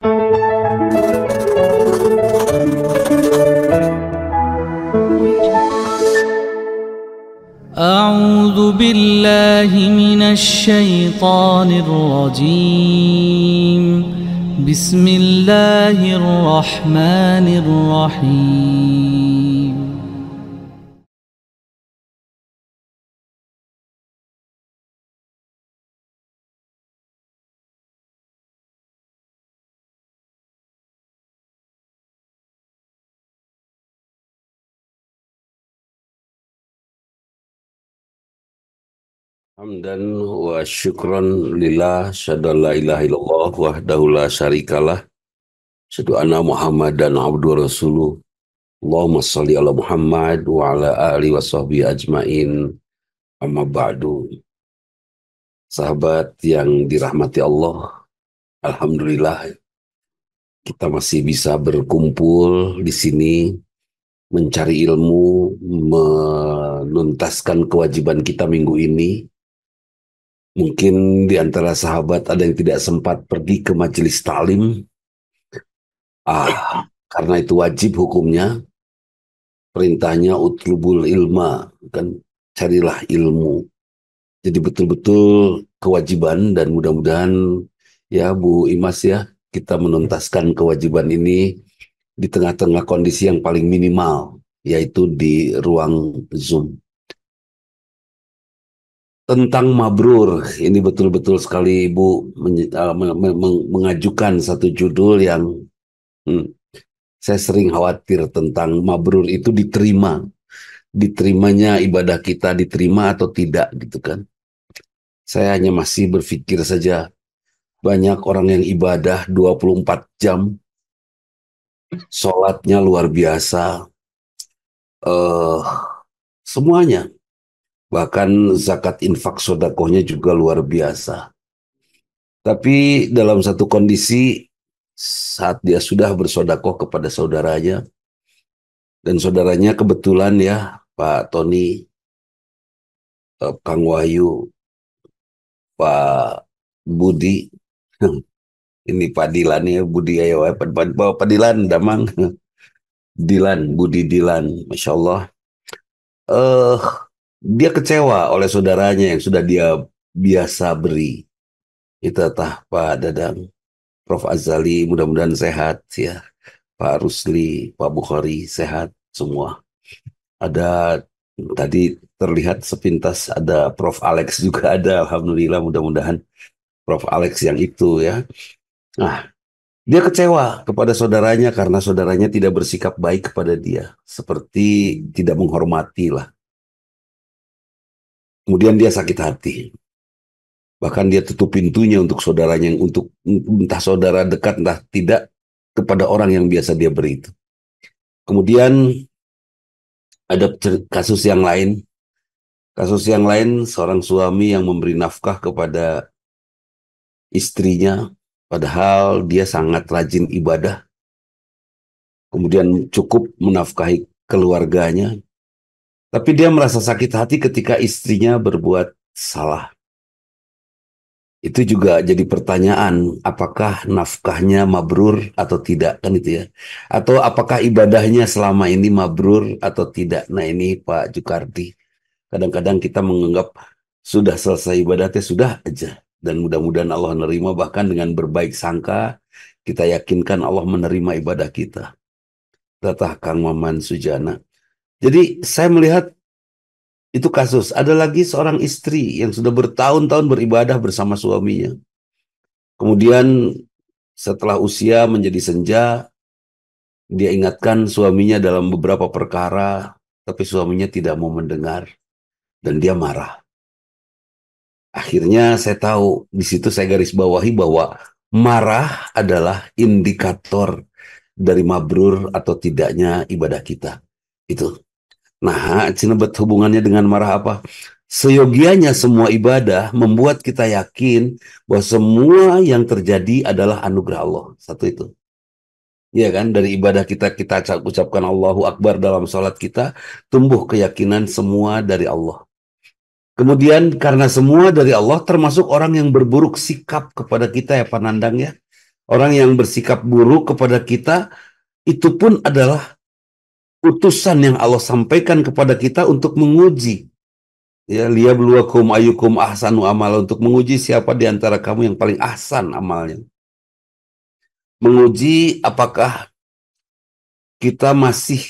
أعوذ بالله من الشيطان الرجيم بسم الله الرحمن الرحيم Hamdan wa syukran lillah syada la ilaha illallah wahdahu la syarikalah syadu anna Muhammadan abdu rasuluh. Allahumma salli ala Muhammad wa ala alihi wa sahbihi ajmain. Amma ba'du. Sahabat yang dirahmati Allah, alhamdulillah kita masih bisa berkumpul di sini mencari ilmu, menuntaskan kewajiban kita minggu ini. Mungkin di antara sahabat ada yang tidak sempat pergi ke majelis ta'lim. Karena itu wajib hukumnya. Perintahnya utlubul ilma, kan, carilah ilmu. Jadi betul-betul kewajiban, dan mudah-mudahan ya Bu Imas ya, kita menuntaskan kewajiban ini di tengah-tengah kondisi yang paling minimal, yaitu di ruang Zoom. Tentang mabrur, ini betul-betul sekali Ibu mengajukan satu judul yang saya sering khawatir tentang mabrur itu diterimanya ibadah kita, diterima atau tidak gitu kan. Saya hanya masih berpikir saja, banyak orang yang ibadah 24 jam, sholatnya luar biasa, semuanya. Bahkan zakat infak sodakohnya juga luar biasa. Tapi dalam satu kondisi, saat dia sudah bersodakoh kepada saudaranya, dan saudaranya kebetulan ya Pak Tony, Kang Wahyu, Pak Budi, ini Pak Dilan ya, Budi ayo Pak Dilan, Damang, Dilan, Budi Dilan, Masya Allah. Dia kecewa oleh saudaranya yang sudah dia biasa beri. Itu Pak Dadang, Prof. Azali, mudah-mudahan sehat ya. Pak Rusli, Pak Bukhari, sehat semua. Ada tadi terlihat sepintas ada Prof. Alex juga ada, alhamdulillah, mudah-mudahan Prof. Alex yang itu ya. Nah, dia kecewa kepada saudaranya karena saudaranya tidak bersikap baik kepada dia, seperti tidak menghormati lah. Kemudian dia sakit hati. Bahkan dia tutup pintunya untuk saudaranya, untuk entah saudara dekat entah tidak, kepada orang yang biasa dia beri itu. Kemudian ada kasus yang lain. Kasus yang lain, seorang suami yang memberi nafkah kepada istrinya, padahal dia sangat rajin ibadah. Kemudian cukup menafkahi keluarganya. Tapi dia merasa sakit hati ketika istrinya berbuat salah. Itu juga jadi pertanyaan, apakah nafkahnya mabrur atau tidak, kan itu ya. Atau apakah ibadahnya selama ini mabrur atau tidak. Nah ini Pak Jukardi, kadang-kadang kita menganggap sudah selesai ibadahnya, sudah aja. Dan mudah-mudahan Allah menerima, bahkan dengan berbaik sangka, kita yakinkan Allah menerima ibadah kita. Kata Kang Maman Sujana. Jadi saya melihat itu kasus. Ada lagi seorang istri yang sudah bertahun-tahun beribadah bersama suaminya. Kemudian setelah usia menjadi senja, dia ingatkan suaminya dalam beberapa perkara, tapi suaminya tidak mau mendengar dan dia marah. Akhirnya saya tahu, di situ saya garis bawahi bahwa marah adalah indikator dari mabrur atau tidaknya ibadah kita. Itu. Nah, cinebet hubungannya dengan marah apa? Seyogianya semua ibadah membuat kita yakin bahwa semua yang terjadi adalah anugerah Allah. Satu itu. Ya kan, dari ibadah kita ucapkan Allahu Akbar dalam sholat kita, tumbuh keyakinan semua dari Allah. Kemudian karena semua dari Allah, termasuk orang yang berburuk sikap kepada kita ya Pak Nandang ya. Orang yang bersikap buruk kepada kita itu pun adalah utusan yang Allah sampaikan kepada kita untuk menguji. Ya, liyabluwakum ayyukum ahsanu amala, untuk menguji siapa di antara kamu yang paling ahsan amalnya. Menguji apakah kita masih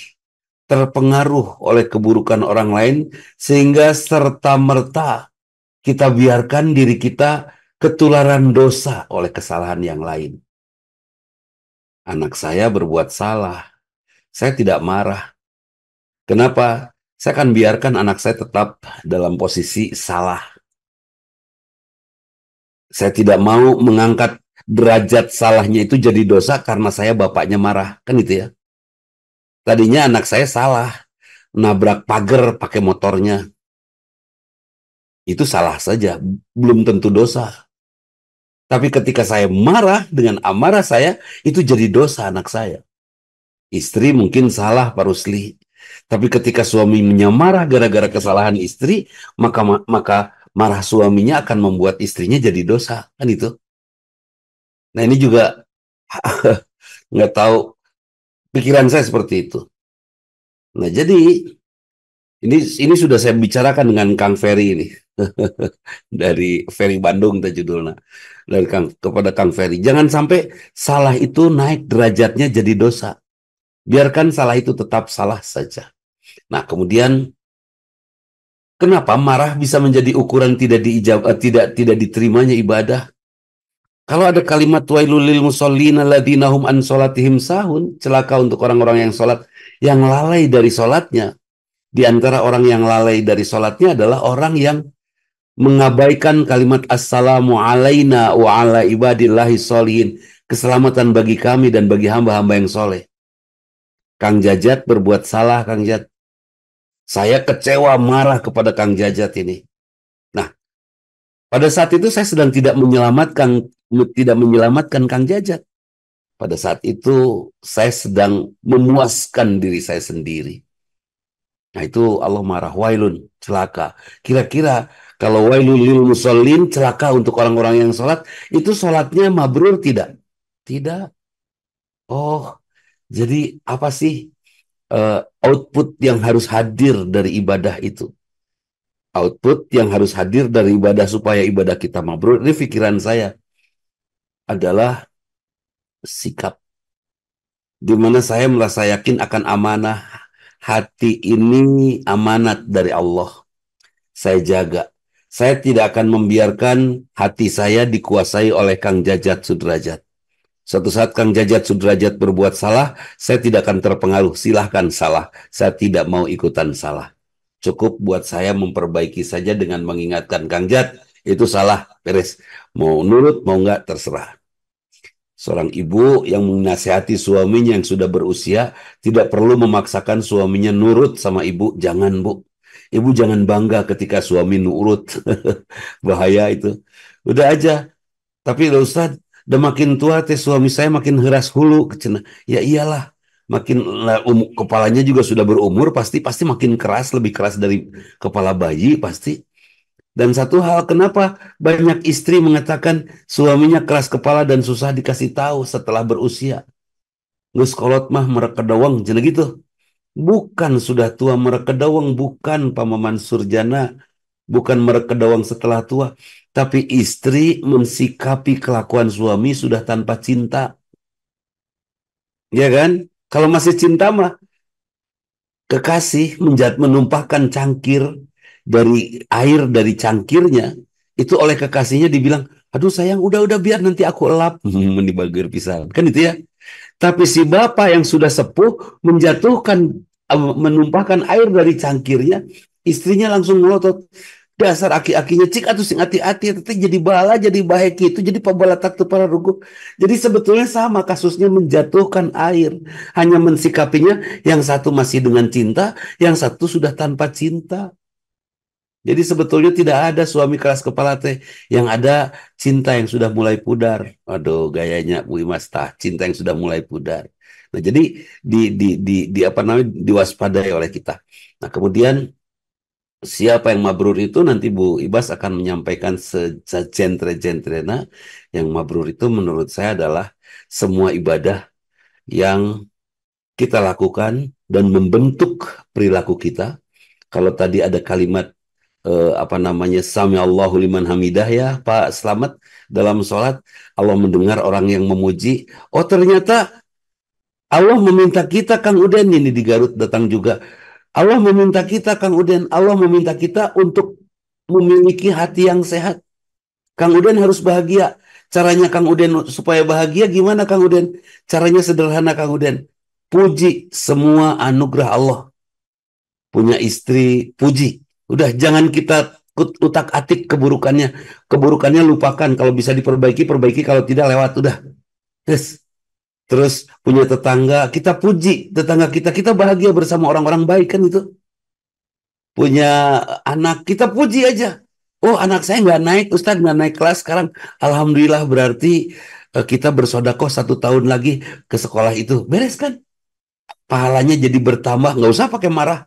terpengaruh oleh keburukan orang lain sehingga serta-merta kita biarkan diri kita ketularan dosa oleh kesalahan yang lain. Anak saya berbuat salah, saya tidak marah. Kenapa? Saya akan biarkan anak saya tetap dalam posisi salah. Saya tidak mau mengangkat derajat salahnya itu jadi dosa karena saya bapaknya marah. Kan itu ya. Tadinya anak saya salah, nabrak pagar pakai motornya. Itu salah saja, belum tentu dosa. Tapi ketika saya marah dengan amarah saya, itu jadi dosa anak saya. Istri mungkin salah, Pak Rusli. Tapi ketika suaminya marah gara-gara kesalahan istri, maka marah suaminya akan membuat istrinya jadi dosa. Kan itu. Nah ini juga nggak tahu, pikiran saya seperti itu. Nah jadi ini sudah saya bicarakan dengan Kang Ferry ini. Dari Ferry Bandung itu judulnya. Dari kepada Kang Ferry. Jangan sampai salah itu naik derajatnya jadi dosa. Biarkan salah itu tetap salah saja. Nah, kemudian kenapa marah bisa menjadi ukuran tidak diterimanya ibadah? Kalau ada kalimat wailul lil musallin alladzina hum an salatihim sahun, celaka untuk orang-orang yang salat yang lalai dari salatnya. Di antara orang yang lalai dari salatnya adalah orang yang mengabaikan kalimat assalamu alaina wa ala ibadillahi sholihin, keselamatan bagi kami dan bagi hamba-hamba yang soleh. Kang Jajat berbuat salah, Kang Jajat. Saya kecewa, marah kepada Kang Jajat ini. Nah, pada saat itu saya sedang tidak menyelamatkan Kang Jajat. Pada saat itu saya sedang memuaskan diri saya sendiri. Nah itu Allah marah, wailun, celaka. Kira-kira kalau wailul lil musallin, celaka untuk orang-orang yang sholat, itu sholatnya mabrur tidak? Tidak. Oh, jadi apa sih output yang harus hadir dari ibadah itu? Output yang harus hadir dari ibadah supaya ibadah kita mabrur, ini pikiran saya adalah sikap. Di mana saya merasa yakin akan amanah. Hati ini amanat dari Allah. Saya jaga. Saya tidak akan membiarkan hati saya dikuasai oleh Kang Jajat Sudrajat. Suatu saat Kang Jajat Sudrajat berbuat salah, saya tidak akan terpengaruh. Silahkan salah. Saya tidak mau ikutan salah. Cukup buat saya memperbaiki saja dengan mengingatkan Kang Jat, itu salah, beres. Mau nurut, mau enggak, terserah. Seorang ibu yang menasihati suaminya yang sudah berusia tidak perlu memaksakan suaminya nurut sama ibu. Jangan, Bu. Ibu jangan bangga ketika suami nurut. Bahaya itu. Udah aja. Tapi Ustaz, udah makin tua teh suami saya makin heras hulu. Ya iyalah. Makin kepalanya juga sudah berumur, pasti makin keras, lebih keras dari kepala bayi pasti. Dan satu hal, kenapa banyak istri mengatakan suaminya keras kepala dan susah dikasih tahu setelah berusia? Geus kolot mah merekedawang, jenah gitu. Bukan sudah tua merekedawang, bukan Paman Surjana, bukan merekedawang setelah tua, tapi istri mensikapi kelakuan suami sudah tanpa cinta. Ya kan? Kalau masih cinta mah kekasih menumpahkan cangkir dari air dari cangkirnya itu oleh kekasihnya dibilang, aduh sayang udah biar nanti aku elap. Menibagur pisan kan itu ya. Tapi si bapak yang sudah sepuh menjatuhkan menumpahkan air dari cangkirnya, istrinya langsung melotot, dasar aki-akinya cik atuh sing hati-hati tapi jadi bala jadi baik itu jadi pabala tak para rugu. Jadi sebetulnya sama kasusnya menjatuhkan air, hanya mensikapinya yang satu masih dengan cinta, yang satu sudah tanpa cinta. Jadi sebetulnya tidak ada suami keras kepala teh, yang ada cinta yang sudah mulai pudar. Aduh gayanya Bu Imas tah, cinta yang sudah mulai pudar. Nah jadi di apa namanya diwaspadai oleh kita. Nah kemudian siapa yang mabrur itu nanti Bu Ibas akan menyampaikan sejentre-jentrena. Yang mabrur itu menurut saya adalah semua ibadah yang kita lakukan dan membentuk perilaku kita. Kalau tadi ada kalimat Sami Allahu liman hamidah ya Pak Slamet, dalam sholat Allah mendengar orang yang memuji. Oh ternyata Allah meminta kita, Kang Uden, ini di Garut datang juga. Allah meminta kita, Kang Uden, Allah meminta kita untuk memiliki hati yang sehat. Kang Uden harus bahagia. Caranya Kang Uden supaya bahagia gimana, Kang Uden? Caranya sederhana, Kang Uden. Puji semua anugerah Allah. Punya istri, puji. Udah, jangan kita utak-atik keburukannya. Keburukannya lupakan. Kalau bisa diperbaiki, perbaiki. Kalau tidak, lewat. Udah. Yes. Terus punya tetangga, kita puji tetangga kita. Kita bahagia bersama orang-orang baik, kan itu. Punya anak, kita puji aja. Oh, anak saya nggak naik, Ustadz nggak naik kelas sekarang. Alhamdulillah, berarti kita bersodakoh 1 tahun lagi ke sekolah itu. Beres kan? Pahalanya jadi bertambah, nggak usah pakai marah.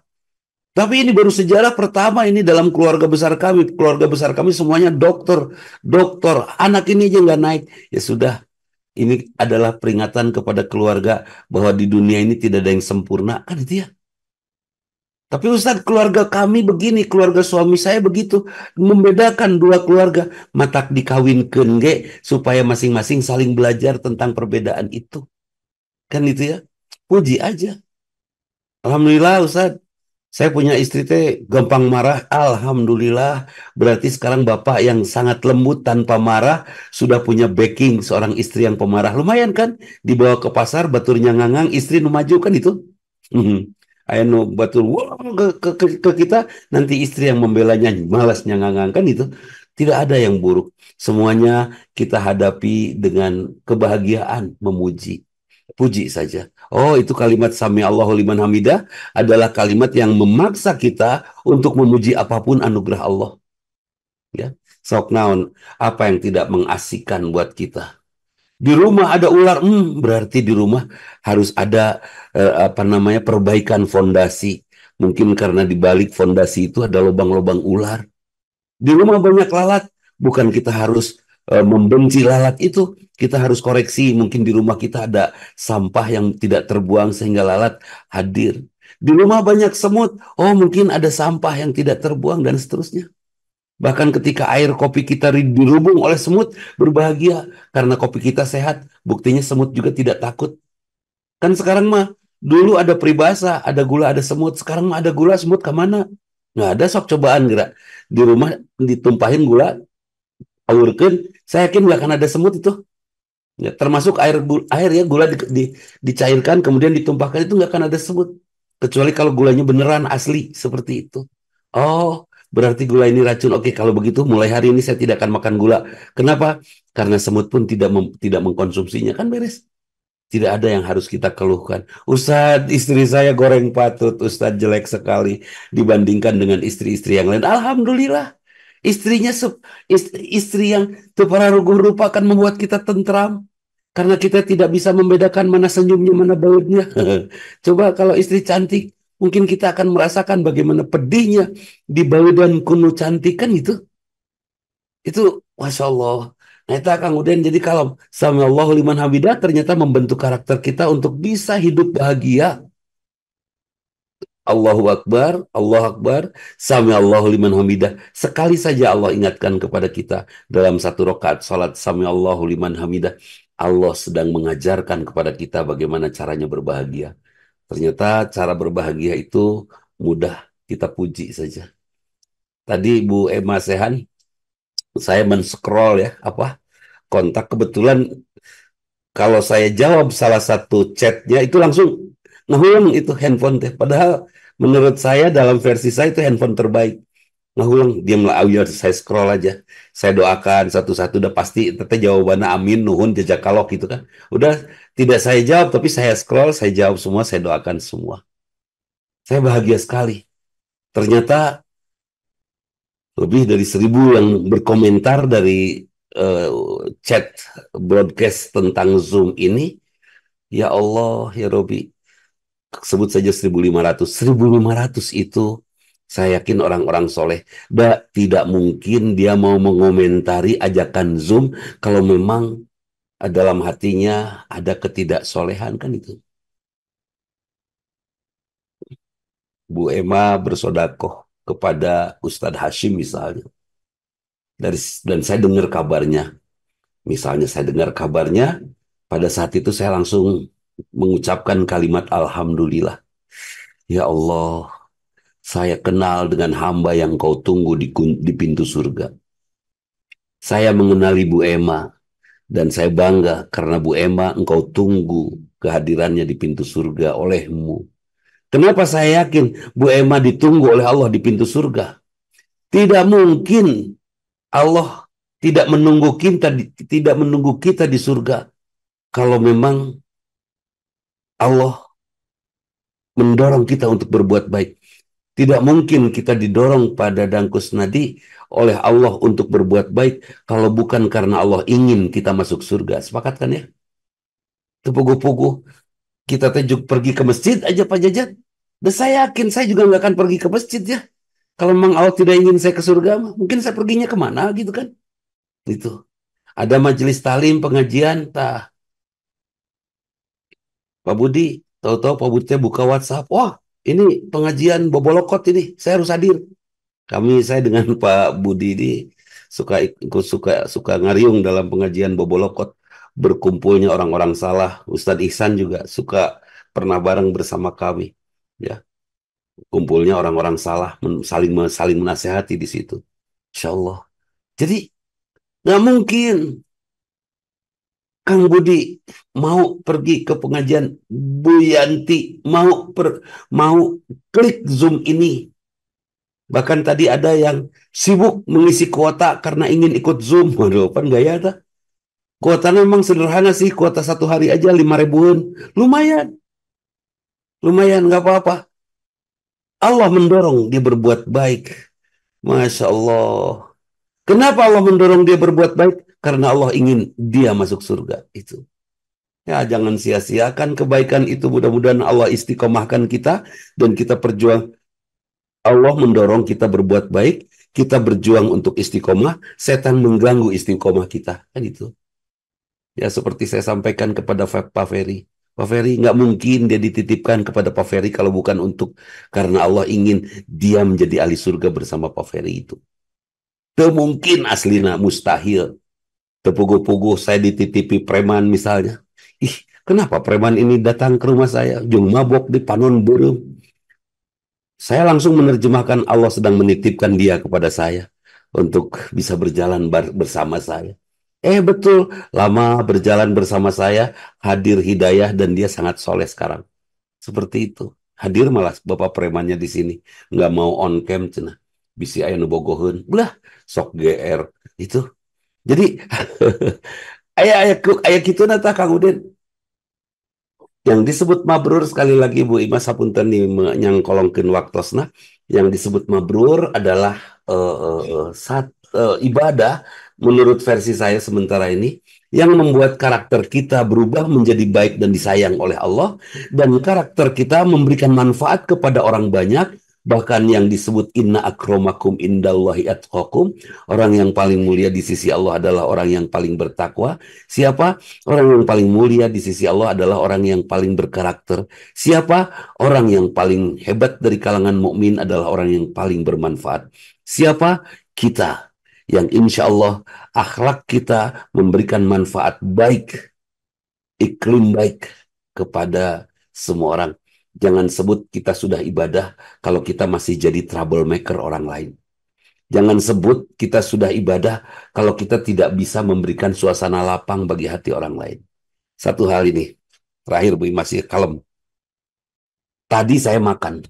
Tapi ini baru sejarah pertama ini dalam keluarga besar kami. Keluarga besar kami semuanya dokter. Dokter, anak ini aja nggak naik. Ya sudah, ini adalah peringatan kepada keluarga bahwa di dunia ini tidak ada yang sempurna. Kan itu ya. Tapi Ustadz, keluarga kami begini, keluarga suami saya begitu. Membedakan dua keluarga. Matak dikawinkeun ge supaya masing-masing saling belajar tentang perbedaan itu. Kan itu ya. Puji aja. Alhamdulillah Ustadz, saya punya istri teh gampang marah. Alhamdulillah. Berarti sekarang bapak yang sangat lembut tanpa marah sudah punya backing seorang istri yang pemarah. Lumayan kan? Dibawa ke pasar, baturnya ngangang, istri nu maju kan itu. Ayo nu batur wow, ke kita, nanti istri yang membelanya, malasnya ngangang, kan itu. Tidak ada yang buruk. Semuanya kita hadapi dengan kebahagiaan, memuji. Puji saja. Oh, itu kalimat Sami Allahu liman hamidah adalah kalimat yang memaksa kita untuk memuji apapun anugerah Allah. Ya, sok naon, apa yang tidak mengasihkan buat kita. Di rumah ada ular, berarti di rumah harus ada perbaikan fondasi. Mungkin karena di balik fondasi itu ada lubang-lubang ular. Di rumah banyak lalat, bukan kita harus membenci lalat itu, kita harus koreksi. Mungkin di rumah kita ada sampah yang tidak terbuang sehingga lalat hadir. Di rumah banyak semut, oh mungkin ada sampah yang tidak terbuang dan seterusnya. Bahkan ketika air kopi kita dirubung oleh semut, berbahagia karena kopi kita sehat. Buktinya semut juga tidak takut. Kan sekarang mah, dulu ada peribahasa, ada gula, ada semut. Sekarang mah ada gula, semut kemana? Nggak ada, sok cobaan gerak. Di rumah ditumpahin gula, aurkeun, saya yakin nggak akan ada semut itu. Ya, termasuk air ya, gula dicairkan, kemudian ditumpahkan, itu nggak akan ada semut. Kecuali kalau gulanya beneran asli, seperti itu. Oh, berarti gula ini racun. Oke, kalau begitu mulai hari ini saya tidak akan makan gula. Kenapa? Karena semut pun tidak mengkonsumsinya. Kan beres. Tidak ada yang harus kita keluhkan. Ustadz, istri saya goreng patut. Ustadz, jelek sekali dibandingkan dengan istri-istri yang lain. Alhamdulillah. Istrinya istri yang para rupa akan membuat kita tentram. Karena kita tidak bisa membedakan mana senyumnya, mana bautnya. Coba kalau istri cantik, mungkin kita akan merasakan bagaimana pedihnya di dan kuno cantik, kan itu. Itu Masya Allah. Nah itu Kang Uden, jadi kalau Sami Allahu liman hamidah ternyata membentuk karakter kita untuk bisa hidup bahagia. Allahu Akbar, Sami Allahu liman hamidah. Sekali saja Allah ingatkan kepada kita dalam satu rakaat salat Sami Allahu liman hamidah. Allah sedang mengajarkan kepada kita bagaimana caranya berbahagia. Ternyata cara berbahagia itu mudah, kita puji saja. Tadi Bu Emma Sehan, saya men-scroll ya, kontak, kebetulan kalau saya jawab salah satu chatnya itu langsung ngahulang itu handphone teh. Padahal menurut saya dalam versi saya itu handphone terbaik. Ngahulang, dia melalui, saya scroll aja. Saya doakan satu-satu, udah pasti teteh jawabannya amin, nuhun, jazakallah gitu kan. Udah tidak saya jawab, tapi saya scroll, saya jawab semua, saya doakan semua. Saya bahagia sekali. Ternyata lebih dari 1.000 yang berkomentar dari chat broadcast tentang Zoom ini. Ya Allah, ya Robi, sebut saja 1.500. 1.500 itu saya yakin orang-orang soleh. Tidak mungkin dia mau mengomentari ajakan Zoom kalau memang dalam hatinya ada ketidaksolehan kan itu. Bu Emma bersodakoh kepada Ustadz Hashim misalnya. Dan saya dengar kabarnya. Misalnya saya dengar kabarnya, pada saat itu saya langsung mengucapkan kalimat Alhamdulillah. Ya Allah, saya kenal dengan hamba yang kau tunggu di pintu surga. Saya mengenali Bu Emma, dan saya bangga karena Bu Emma engkau tunggu kehadirannya di pintu surga olehmu. Kenapa saya yakin Bu Emma ditunggu oleh Allah di pintu surga? Tidak mungkin Allah tidak menunggu kita di surga kalau memang Allah mendorong kita untuk berbuat baik. Tidak mungkin kita didorong pada dangkus nadi oleh Allah untuk berbuat baik kalau bukan karena Allah ingin kita masuk surga. Sepakat kan ya? Tepugu-pugu kita tuh pergi ke masjid aja Pak Jajat. Dan saya yakin saya juga nggak akan pergi ke masjid ya. Kalau memang Allah tidak ingin saya ke surga, mungkin saya perginya kemana gitu kan? Itu. Ada majelis talim, pengajian, tah. Pak Budi, tahu-tahu Pak Budi buka WhatsApp. Wah, ini pengajian bobolokot ini, saya harus hadir. Saya dengan Pak Budi ini suka ngariung dalam pengajian bobolokot. Berkumpulnya orang-orang salah. Ustadz Ihsan juga suka pernah bareng bersama kami. Ya, kumpulnya orang-orang salah, saling menasehati di situ. Insya Allah. Jadi nggak mungkin Kang Budi mau pergi ke pengajian, Bu Yanti mau klik Zoom ini. Bahkan tadi ada yang sibuk mengisi kuota karena ingin ikut Zoom. Waduh, kan gaya dah. Kuotanya memang sederhana sih, kuota 1 hari aja 5 ribuan. Lumayan, lumayan nggak apa-apa. Allah mendorong dia berbuat baik. Masya Allah. Kenapa Allah mendorong dia berbuat baik? Karena Allah ingin dia masuk surga. Itu. Ya, jangan sia-siakan kebaikan itu. Mudah-mudahan Allah istiqomahkan kita dan kita perjuang. Allah mendorong kita berbuat baik, kita berjuang untuk istiqomah, setan mengganggu istiqomah kita. Kan itu. Ya, seperti saya sampaikan kepada Pak Ferry. Pak Ferry nggak mungkin dia dititipkan kepada Pak Ferry kalau bukan karena Allah ingin dia menjadi ahli surga bersama Pak Ferry itu. Tidak mungkin aslina, mustahil. Tepugu-pugu saya dititipi preman misalnya. Ih, kenapa preman ini datang ke rumah saya? Jung mabok di panon burung. Saya langsung menerjemahkan Allah sedang menitipkan dia kepada saya untuk bisa berjalan bersama saya. Betul, lama berjalan bersama saya, hadir hidayah dan dia sangat soleh sekarang. Seperti itu. Hadir malah bapak premannya di sini. Nggak mau on cam, cenah. Bisi aya nu bogoheun. Belah, sok GR. Itu. Jadi, ayah gitu nata Kang Udin. Yang disebut mabrur sekali lagi Bu Ima sapunten nyangkolongkeun waktosna. Yang disebut mabrur adalah ibadah menurut versi saya sementara ini yang membuat karakter kita berubah menjadi baik dan disayang oleh Allah dan karakter kita memberikan manfaat kepada orang banyak. Bahkan yang disebut inna akromakum indallahi atqakum, orang yang paling mulia di sisi Allah adalah orang yang paling bertakwa. Siapa? Orang yang paling mulia di sisi Allah adalah orang yang paling berkarakter. Siapa? Orang yang paling hebat dari kalangan mukmin adalah orang yang paling bermanfaat. Siapa? Kita. Yang insya Allah akhlak kita memberikan manfaat baik, iklim baik kepada semua orang. Jangan sebut kita sudah ibadah kalau kita masih jadi troublemaker orang lain. Jangan sebut kita sudah ibadah kalau kita tidak bisa memberikan suasana lapang bagi hati orang lain. Satu hal ini, terakhir Bu, masih kalem. Tadi saya makan.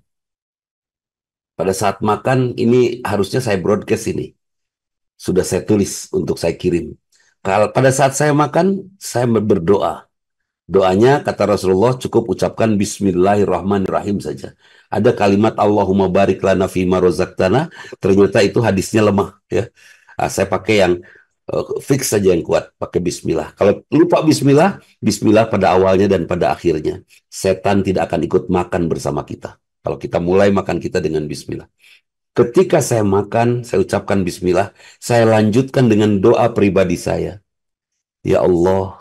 Pada saat makan, ini harusnya saya broadcast ini. Sudah saya tulis untuk saya kirim. Pada saat saya makan, saya berdoa. Doanya kata Rasulullah cukup ucapkan Bismillahirrahmanirrahim saja. Ada kalimat Allahumma barik lana fima rozaqtana, ternyata itu hadisnya lemah ya. Saya pakai yang fix saja yang kuat, pakai Bismillah. Kalau lupa Bismillah, Bismillah pada awalnya dan pada akhirnya. Setan tidak akan ikut makan bersama kita. Kalau kita mulai makan kita dengan Bismillah. Ketika saya makan, saya ucapkan Bismillah, saya lanjutkan dengan doa pribadi saya. Ya Allah,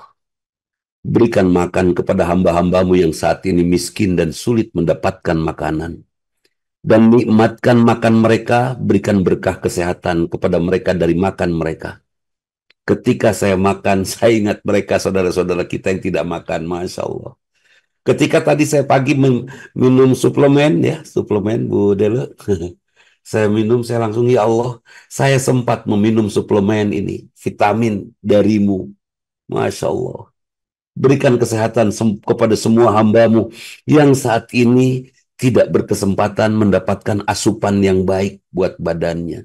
Berikan makan kepada hamba-hambamu yang saat ini miskin dan sulit mendapatkan makanan. Dan nikmatkan makan mereka, berikan berkah kesehatan kepada mereka dari makan mereka. Ketika saya makan, saya ingat mereka saudara-saudara kita yang tidak makan, Masya Allah. Ketika tadi saya pagi minum suplemen, ya, suplemen Bu Dele, saya minum, saya langsung, ya Allah, saya sempat meminum suplemen ini, vitamin darimu, Masya Allah. Berikan kesehatan kepada semua hambamu yang saat ini tidak berkesempatan mendapatkan asupan yang baik buat badannya.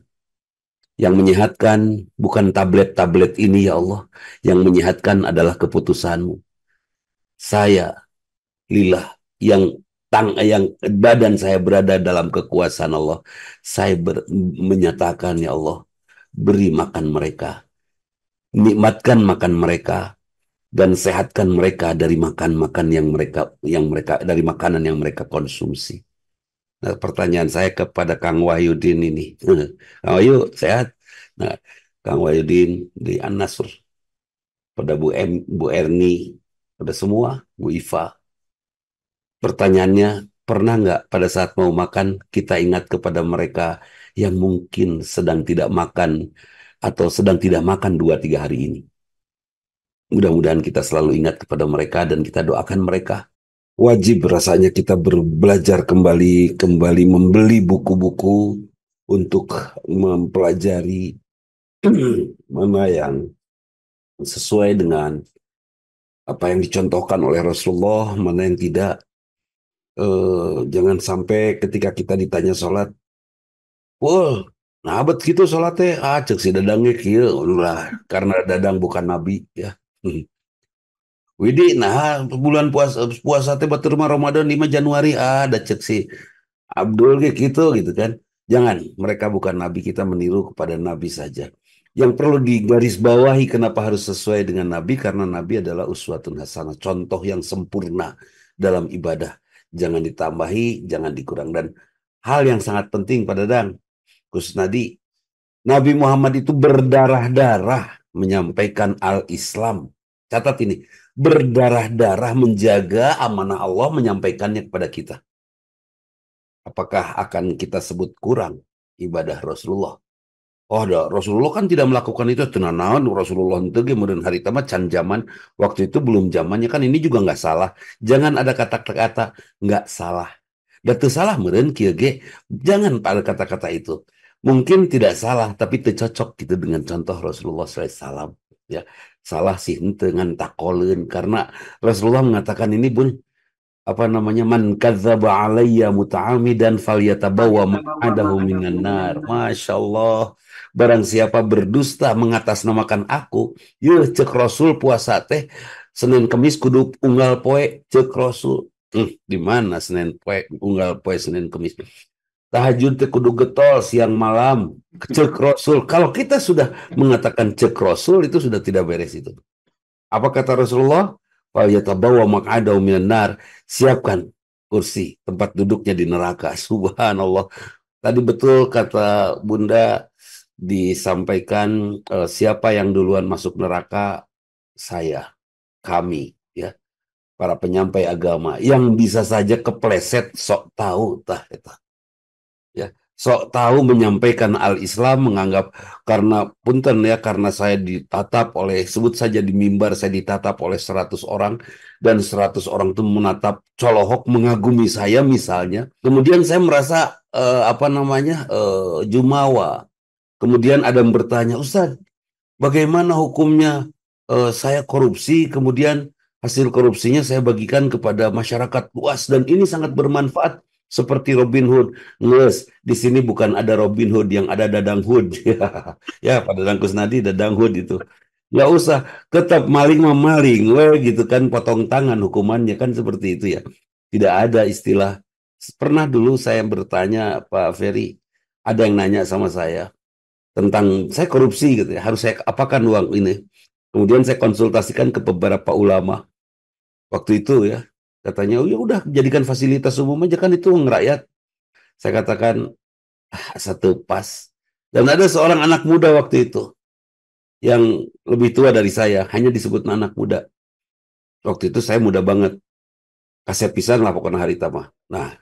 Yang menyehatkan bukan tablet-tablet ini ya Allah. Yang menyehatkan adalah keputusanmu. Saya, lillah, yang badan saya berada dalam kekuasaan Allah. Saya menyatakan ya Allah, beri makan mereka. Nikmatkan makan mereka. Dan sehatkan mereka dari makan-makan yang mereka dari makanan yang mereka konsumsi. Nah, pertanyaan saya kepada Kang Wahyudin ini, Kang Wahyu sehat? Nah, Kang Wahyudin di An-Nasr, pada Bu Erni, pada semua, Bu Iva. Pertanyaannya, pernah nggak pada saat mau makan kita ingat kepada mereka yang mungkin sedang tidak makan atau sedang tidak makan 2-3 hari ini? Mudah-mudahan kita selalu ingat kepada mereka dan kita doakan mereka. Wajib rasanya kita belajar kembali membeli buku-buku untuk mempelajari mana yang sesuai dengan apa yang dicontohkan oleh Rasulullah, mana yang tidak. Jangan sampai ketika kita ditanya sholat, wah, nah abet gitu sholatnya, cek si dadangnya kieu lah, karena dadang bukan nabi ya. Widi, nah bulan puasa teh batur Ramadan 5 Januari ada cek si Abdul gitu kan. Jangan, mereka bukan nabi, kita meniru kepada nabi saja. Yang perlu digarisbawahi kenapa harus sesuai dengan nabi, karena nabi adalah uswatun hasanah, contoh yang sempurna dalam ibadah. Jangan ditambahi, jangan dikurang. Dan hal yang sangat penting pada Gus Nadi, Nabi Muhammad itu berdarah-darah menyampaikan al-Islam. Catat ini, berdarah-darah menjaga amanah Allah menyampaikannya kepada kita. Apakah akan kita sebut kurang ibadah Rasulullah? Oh, Rasulullah kan tidak melakukan itu. Tenanawan Rasulullah itu kemudian hari tamat can zaman waktu itu belum zamannya, kan ini juga nggak salah. Jangan ada kata-kata nggak salah. Datu salah meren kieu ge. Jangan pada kata-kata itu. Mungkin tidak salah tapi tercocok gitu dengan contoh Rasulullah SAW. Ya, salah sih dengan takolen karena Rasulullah mengatakan ini Bun, apa namanya, man kadzdzaba alayya muta'amidan falyatabawa maq'adahu minan nar. Masya Allah, barang siapa berdusta mengatasnamakan aku, yeuh cek Rasul puasa teh Senin Kemis kudu unggal poe cek Rasul. Di mana Senin poe unggal poe Senin Kemis? Tahajud teh kudu getol siang malam cek Rasul. Kalau kita sudah mengatakan cek Rasul itu sudah tidak beres itu. Apa kata Rasulullah? Yatabawa maq'adahu minan nar. Siapkan kursi tempat duduknya di neraka. Subhanallah. Tadi betul kata Bunda, disampaikan siapa yang duluan masuk neraka? Saya, kami, ya, para penyampai agama yang bisa saja kepleset sok tahu tah eta. Ya, sok tahu menyampaikan al-Islam, menganggap karena punten ya, karena saya ditatap oleh, sebut saja di mimbar saya ditatap oleh 100 orang dan 100 orang itu menatap colohok mengagumi saya misalnya, kemudian saya merasa apa namanya, jumawa. Kemudian ada yang bertanya, Ustaz, bagaimana hukumnya saya korupsi, kemudian hasil korupsinya saya bagikan kepada masyarakat luas dan ini sangat bermanfaat seperti Robin Hood. Nges, di sini bukan ada Robin Hood, yang ada Dadang Hood. Ya, pada Dangkus Nadi Dadang Hood itu. Nggak usah, tetap maling memaling, gitu kan, potong tangan hukumannya kan seperti itu ya. Tidak ada istilah. Pernah dulu saya bertanya Pak Ferry, ada yang nanya sama saya tentang saya korupsi gitu ya, harus saya apakan uang ini. Kemudian saya konsultasikan ke beberapa ulama waktu itu ya, katanya, oh ya udah jadikan fasilitas umum aja, kan itu uang rakyat. Saya katakan, satu pas. Dan ada seorang anak muda waktu itu yang lebih tua dari saya, hanya disebut anak muda. Waktu itu saya muda banget. Kaset pisan lah pokoknya hari mah. Nah,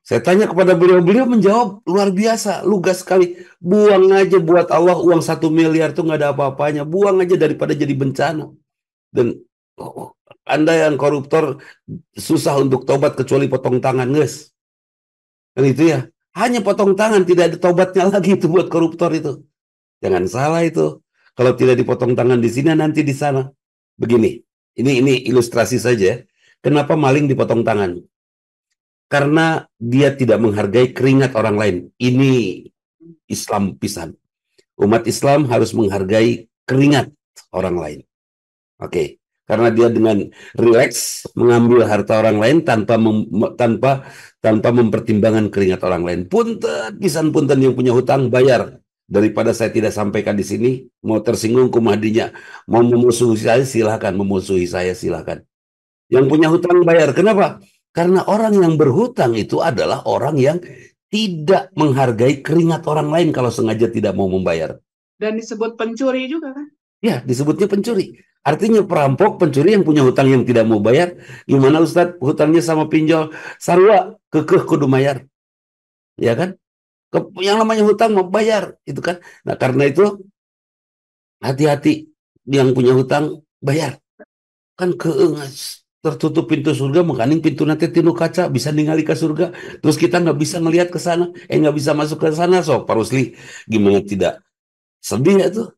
saya tanya kepada beliau, beliau menjawab luar biasa, lugas sekali. Buang aja buat Allah uang 1 miliar tuh nggak ada apa-apanya. Buang aja daripada jadi bencana. Dan oh, Anda yang koruptor susah untuk tobat kecuali potong tangan, guys. Kan itu ya. Hanya potong tangan, tidak ada tobatnya lagi itu buat koruptor itu. Jangan salah itu. Kalau tidak dipotong tangan di sini, nanti di sana. Begini, ini ilustrasi saja. Kenapa maling dipotong tangan? Karena dia tidak menghargai keringat orang lain. Ini Islam pisan. Umat Islam harus menghargai keringat orang lain. Oke, karena dia dengan rileks mengambil harta orang lain tanpa mempertimbangkan keringat orang lain. Punten, pisan punten yang punya hutang bayar. Daripada saya tidak sampaikan di sini, mau tersinggung kumahdinya, mau memusuhi saya silahkan, memusuhi saya silahkan. Yang punya hutang bayar. Kenapa? Karena orang yang berhutang itu adalah orang yang tidak menghargai keringat orang lain kalau sengaja tidak mau membayar. Dan disebut pencuri juga kan? Ya, disebutnya pencuri. Artinya perampok, pencuri yang punya hutang yang tidak mau bayar. Gimana Ustadz? Hutangnya sama pinjol. Sarwa, kekeh kudu bayar. Ya kan? Yang namanya hutang mau bayar. Itu kan. Nah, karena itu hati-hati yang punya hutang bayar. Kan keengas. Tertutup pintu surga, makaning pintu nanti tinu kaca bisa ningali ke surga. Terus kita nggak bisa ngelihat ke sana, nggak bisa masuk ke sana. So, Pak Rusli, gimana tidak sedih ya tuh?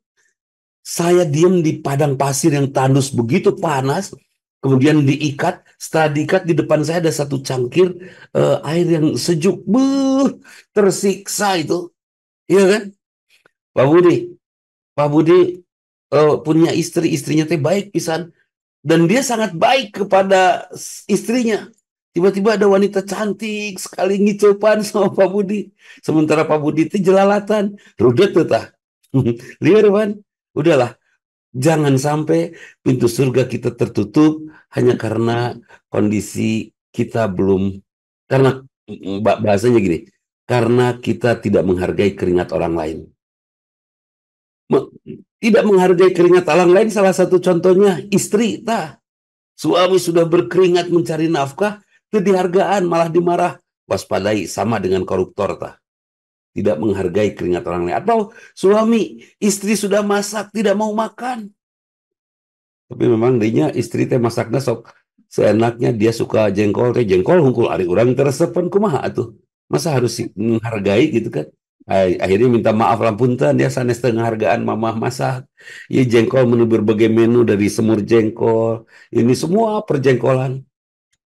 Saya diem di padang pasir yang tandus begitu panas, kemudian diikat. Setelah diikat di depan saya ada satu cangkir air yang sejuk, tersiksa itu, iya kan? Pak Budi, Pak Budi punya istri, istrinya teh baik pisan. Dan dia sangat baik kepada istrinya. Tiba-tiba ada wanita cantik sekali ngicopan sama Pak Budi. Sementara Pak Budi itu jelalatan. Rudet tuh tah. Liar kan? Udahlah. Jangan sampai pintu surga kita tertutup hanya karena kondisi kita belum. Karena bahasanya gini. Karena kita tidak menghargai keringat orang lain. Tidak menghargai keringat orang lain salah satu contohnya istri tah. Suami sudah berkeringat mencari nafkah, kedihargaan malah dimarah. Waspadai sama dengan koruptor tah. Tidak menghargai keringat orang lain. Atau suami, istri sudah masak tidak mau makan. Tapi memang dia istri teh masaknya sok seenaknya, dia suka jengkol teh jengkol hungkul ari urang teresepan kumaha atuh. Masa harus menghargai gitu kan? Akhirnya minta maaf lampunten ya sanes tengah hargaan mamah masak. Ya jengkol menu berbagai menu dari semur jengkol. Ini semua perjengkolan.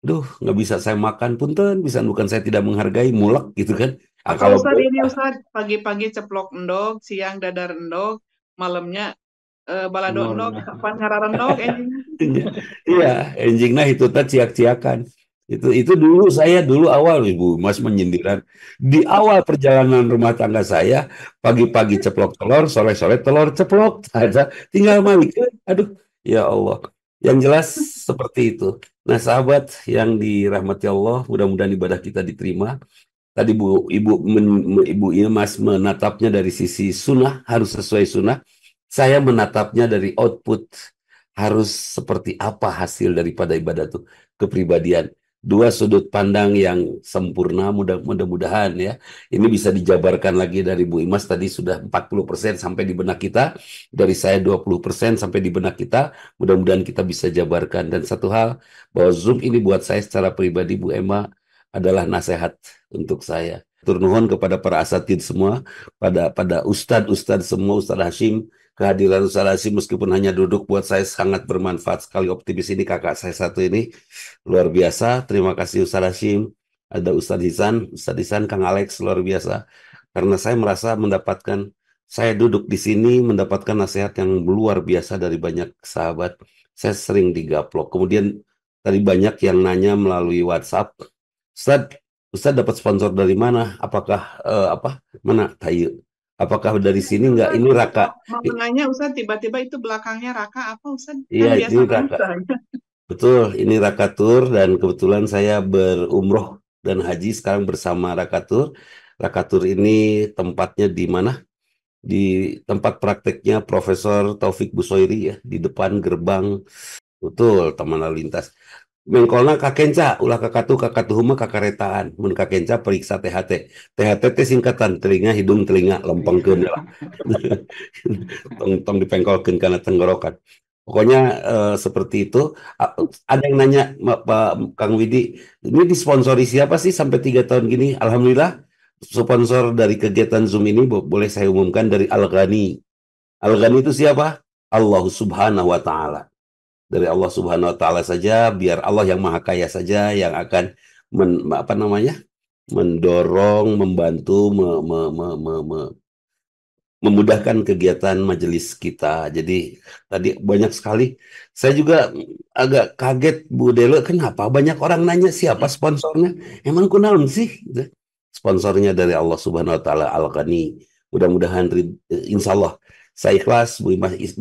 Duh, nggak bisa saya makan punten, bisa bukan saya tidak menghargai mulek gitu kan. Atau Ustaz ini Ustaz pagi-pagi ceplok endog, siang dadar endog, malamnya balado endog, kapan ngararan endog enjingnya. Iya, enjingnya itu tadi ciak-ciakan. Itu dulu awal Ibu Mas menyindiran di awal perjalanan rumah tangga saya pagi-pagi ceplok telur sore-sore telur ceplok aja tinggal malik aduh ya Allah yang jelas seperti itu. Nah sahabat yang dirahmati Allah mudah-mudahan ibadah kita diterima. Tadi Ibu Mas menatapnya dari sisi sunnah harus sesuai sunnah, saya menatapnya dari output harus seperti apa hasil daripada ibadah itu kepribadian. Dua sudut pandang yang sempurna mudah-mudahan ya. Ini bisa dijabarkan lagi dari Bu Imas tadi sudah 40% sampai di benak kita. Dari saya 20% sampai di benak kita. Mudah-mudahan kita bisa jabarkan. Dan satu hal, bahwa Zoom ini buat saya secara pribadi Bu Emma adalah nasihat untuk saya. Turnuhun kepada para asatid semua, pada ustadz semua, Ustadz Hashim, kehadiran Ustadz Hashim meskipun hanya duduk buat saya sangat bermanfaat sekali. Optimis ini kakak saya satu ini luar biasa. Terima kasih Ustadz Hashim. Ada Ustadz Ihsan, Kang Alex luar biasa. Karena saya merasa mendapatkan, saya duduk di sini mendapatkan nasihat yang luar biasa dari banyak sahabat. Saya sering digaplok. Kemudian tadi banyak yang nanya melalui WhatsApp, Ustadz dapat sponsor dari mana? Apakah mana tayu? Apakah dari sini enggak? Ini Raka. Makanya Ustadz tiba-tiba itu belakangnya Raka apa Ustadz? Iya, kan ini Raka. Betul, ini Raka Tour dan kebetulan saya berumroh dan haji sekarang bersama Raka Tour. Raka Tour ini tempatnya di mana? Di tempat prakteknya Profesor Taufik Busoiri ya, di depan gerbang Betul, teman lalu lintas. Mengkolna kakenca, ulah kakatuh mah kakaretaan. Mun kakenca periksa THT. THT teh singkatan telinga, hidung, telinga, lempengkeun lah. Tong dipengkolkeun kana tenggorokan. Pokoknya seperti itu. Ada yang nanya, Pak Kang Widi, ini disponsori siapa sih sampai 3 tahun gini? Alhamdulillah, sponsor dari kegiatan Zoom ini boleh saya umumkan dari Al-Ghani. Al-Ghani itu siapa? Allah Subhanahu wa Ta'ala. Dari Allah Subhanahu wa Ta'ala saja, biar Allah yang Maha Kaya saja yang akan mendorong, membantu, memudahkan kegiatan majelis kita. Jadi tadi banyak sekali. Saya juga agak kaget, Bu Delo, kenapa banyak orang nanya siapa sponsornya? Emang kunaon sih? Sponsornya dari Allah Subhanahu wa Ta'ala, Al-Ghani. Mudah-mudahan insya Allah saya ikhlas, Bu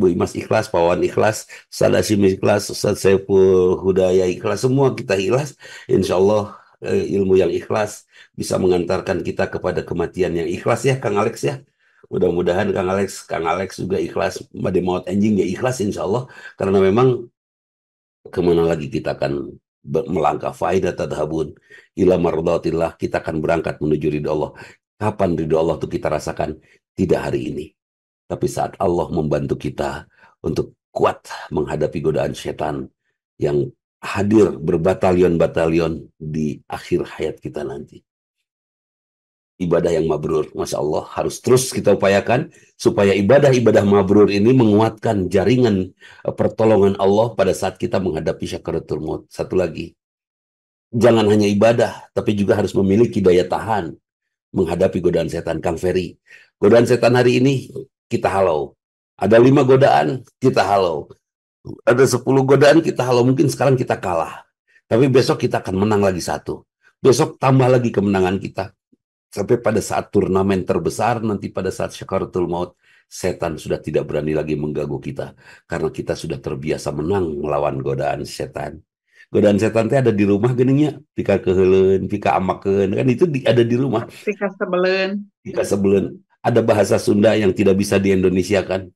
Imas ikhlas, Pak Wawan ikhlas, Ustaz Hashim ikhlas, Ustaz Saiful Hudaya ikhlas, semua kita ikhlas. Insya Allah ilmu yang ikhlas bisa mengantarkan kita kepada kematian yang ikhlas ya, Kang Alex ya. Mudah-mudahan Kang Alex juga ikhlas, made maut anjing ya ikhlas insya Allah. Karena memang kemana lagi kita akan melangkah, faidah tadhabun ila mardatillah, kita akan berangkat menuju ridho Allah. Kapan ridho Allah itu kita rasakan? Tidak hari ini, tapi saat Allah membantu kita untuk kuat menghadapi godaan setan yang hadir berbatalion-batalion di akhir hayat kita nanti. Ibadah yang mabrur, Masya Allah, harus terus kita upayakan supaya ibadah-ibadah mabrur ini menguatkan jaringan pertolongan Allah pada saat kita menghadapi syakaratul maut. Satu lagi, jangan hanya ibadah, tapi juga harus memiliki daya tahan menghadapi godaan setan. Kang Ferry, godaan setan hari ini kita halau. Ada 5 godaan, kita halau. Ada 10 godaan, kita halau. Mungkin sekarang kita kalah. Tapi besok kita akan menang lagi 1. Besok tambah lagi kemenangan kita. Sampai pada saat turnamen terbesar, nanti pada saat syakaratul maut, setan sudah tidak berani lagi mengganggu kita. Karena kita sudah terbiasa menang melawan godaan setan. Godaan setan itu ada di rumah geningnya. Pika keheuleun, pika amakeun. Kan itu ada di rumah. Pika sebeleun. Pika sebeleun. Ada bahasa Sunda yang tidak bisa di Indonesia kan.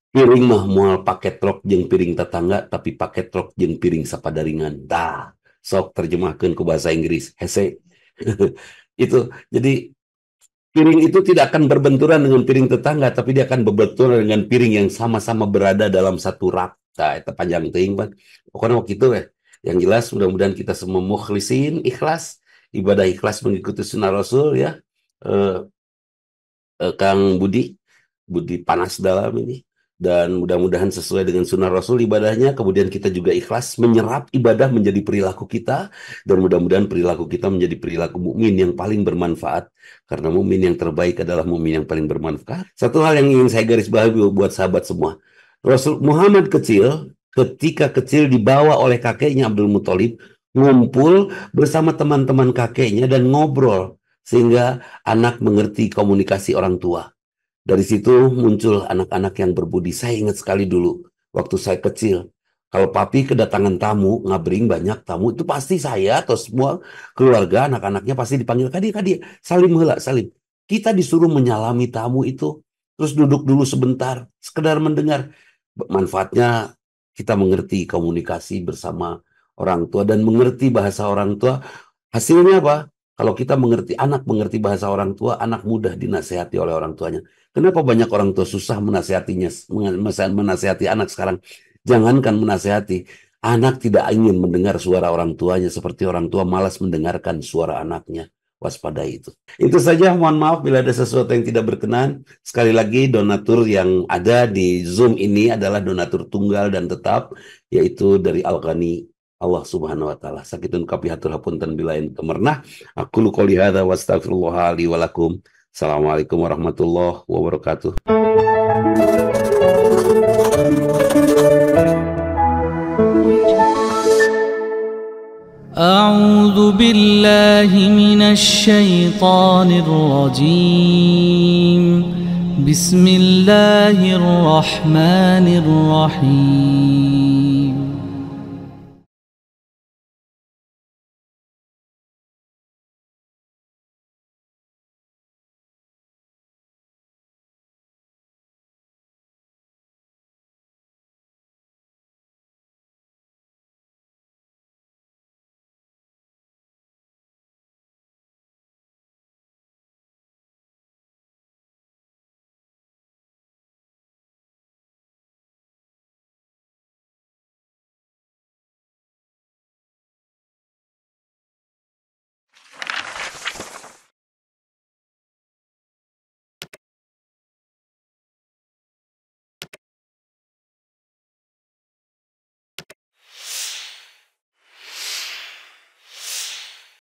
Piring mah moal paket trok jeung piring tetangga, tapi paket trok jeung piring sapadaringan. Dah, sok terjemahkan ke bahasa Inggris. Hese. Itu. Jadi piring itu tidak akan berbenturan dengan piring tetangga, tapi dia akan berbenturan dengan piring yang sama-sama berada dalam satu rak. Nah, itu panjang teuing, Pak. Pokoknya waktu itu yang jelas mudah-mudahan kita semua mukhlisin, ikhlas, ibadah ikhlas mengikuti sunnah Rasul ya. Kang Budi panas dalam ini. Dan mudah-mudahan sesuai dengan sunnah Rasul ibadahnya. Kemudian kita juga ikhlas menyerap ibadah menjadi perilaku kita. Dan mudah-mudahan perilaku kita menjadi perilaku mukmin yang paling bermanfaat. Karena mukmin yang terbaik adalah mukmin yang paling bermanfaat. Satu hal yang ingin saya garis bawahi buat sahabat semua. Rasul Muhammad ketika kecil dibawa oleh kakeknya Abdul Muthalib. Ngumpul bersama teman-teman kakeknya dan ngobrol. Sehingga anak mengerti komunikasi orang tua. Dari situ muncul anak-anak yang berbudi. Saya ingat sekali dulu, waktu saya kecil. Kalau papi kedatangan tamu, ngabring banyak tamu, itu pasti saya atau semua keluarga, anak-anaknya pasti dipanggil, Kadi, salim heula, salim. Kita disuruh menyalami tamu itu, terus duduk dulu sebentar, sekedar mendengar. Manfaatnya kita mengerti komunikasi bersama orang tua dan mengerti bahasa orang tua. Hasilnya apa? Kalau kita mengerti, anak mengerti bahasa orang tua, anak mudah dinasehati oleh orang tuanya. Kenapa banyak orang tua susah menasehati anak sekarang? Jangankan menasehati, anak tidak ingin mendengar suara orang tuanya seperti orang tua malas mendengarkan suara anaknya. Waspadai itu. Itu saja, mohon maaf bila ada sesuatu yang tidak berkenan. Sekali lagi, donatur yang ada di Zoom ini adalah donatur tunggal dan tetap, yaitu dari Al-Ghani, Allah Subhanahu wa Ta'ala. Sakitun kapi hatur hapunten bilain kemerna. Aku lu qouli hadza wa astaghfirullah li wa lakum. Assalamualaikum warahmatullahi wabarakatuh. A'udzu billahi minasy syaithanir rajim. Bismillahirrahmanirrahim.